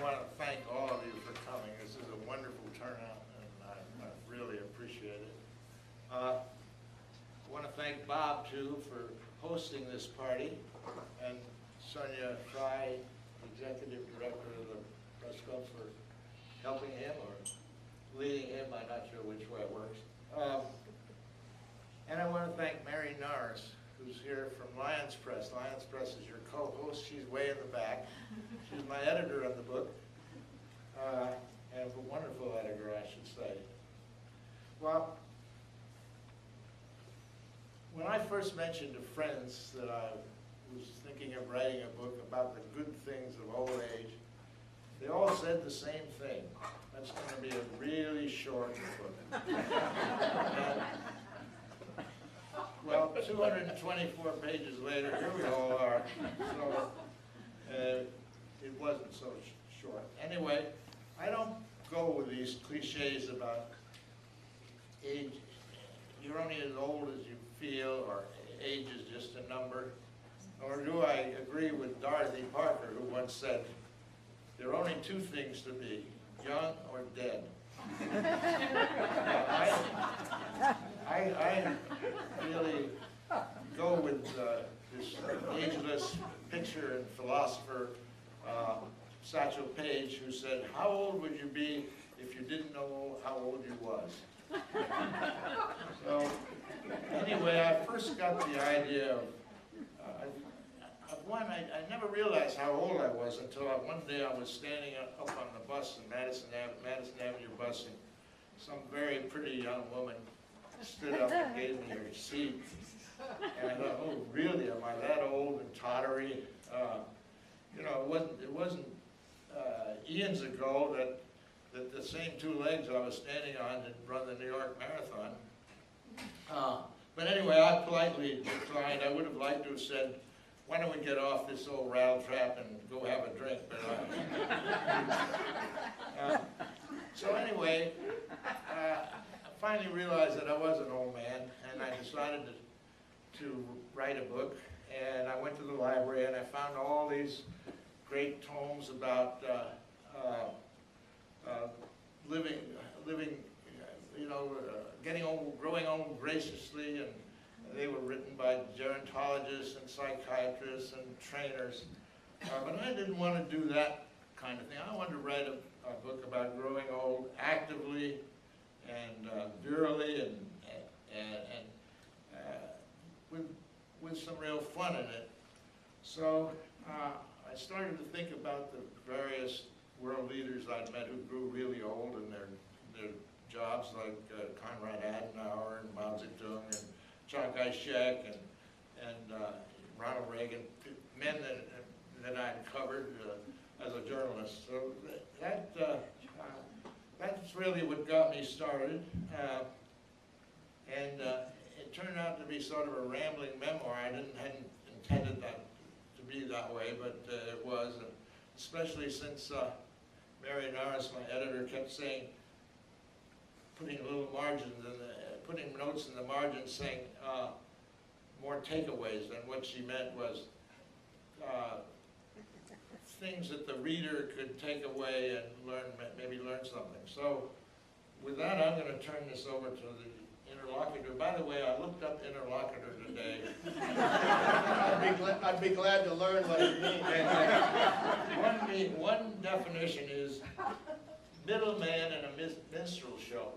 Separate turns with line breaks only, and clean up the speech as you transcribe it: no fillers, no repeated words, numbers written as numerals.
want to thank all of you for coming. This is a wonderful turnout, and I really appreciate it. I want to thank Bob, too, for hosting this party, and Sonia Fry, Executive Director of the Press Club, for helping him or leading him. I'm not sure which way it works. And I want to thank Mary Norris, who's here from Lions Press. Lions Press is your co-host. She's way in the back. She's my editor on the book, and a wonderful editor, I should say. Well, when I first mentioned to friends that I was thinking of writing a book about the good things of old age, they all said the same thing. That's going to be a really short book. Well, 224 pages later, here we all are. So it wasn't so short. Anyway, I don't go with these cliches about age. You're only as old as you feel, or age is just a number. Nor do I agree with Dorothy Parker, who once said, there are only two things to be, young or dead. I really go with this ageless picture and philosopher, Satchel Paige, who said, how old would you be if you didn't know how old you was? So anyway, I first got the idea of one, I never realized how old I was until one day I was standing up on the bus in Madison Avenue bus, and some very pretty young woman stood up and gave me her seat. And I thought, oh, really? Am I that old and tottery? You know, it wasn't eons ago that the same two legs I was standing on had run the New York Marathon. But anyway, I politely declined. I would have liked to have said, why don't we get off this old rattle trap and go have a drink? But, so anyway, I finally realized that I was an old man, and I decided to write a book. And I went to the library, and I found all these great tomes about living, you know, getting old, growing old graciously, and they were written by gerontologists and psychiatrists and trainers. But I didn't want to do that kind of thing. I wanted to write a book about growing old actively and virally and with some real fun in it. So I started to think about the various world leaders I'd met who grew really old in their jobs, like Konrad Adenauer and Mao Zedong and Chiang Kai-shek and Ronald Reagan, men that I'd covered as a journalist. So that's really what got me started. And it turned out to be sort of a rambling memoir. I hadn't intended that to be that way, but it was, especially since Mary Norris, my editor, kept saying, putting little margins in putting notes in the margins saying more takeaways, and what she meant was things that the reader could take away and learn, maybe learn something. So with that, I'm going to turn this over to the interlocutor. By the way, I looked up interlocutor today.
I'd be glad to learn what it means.
One definition is middleman in a minstrel show.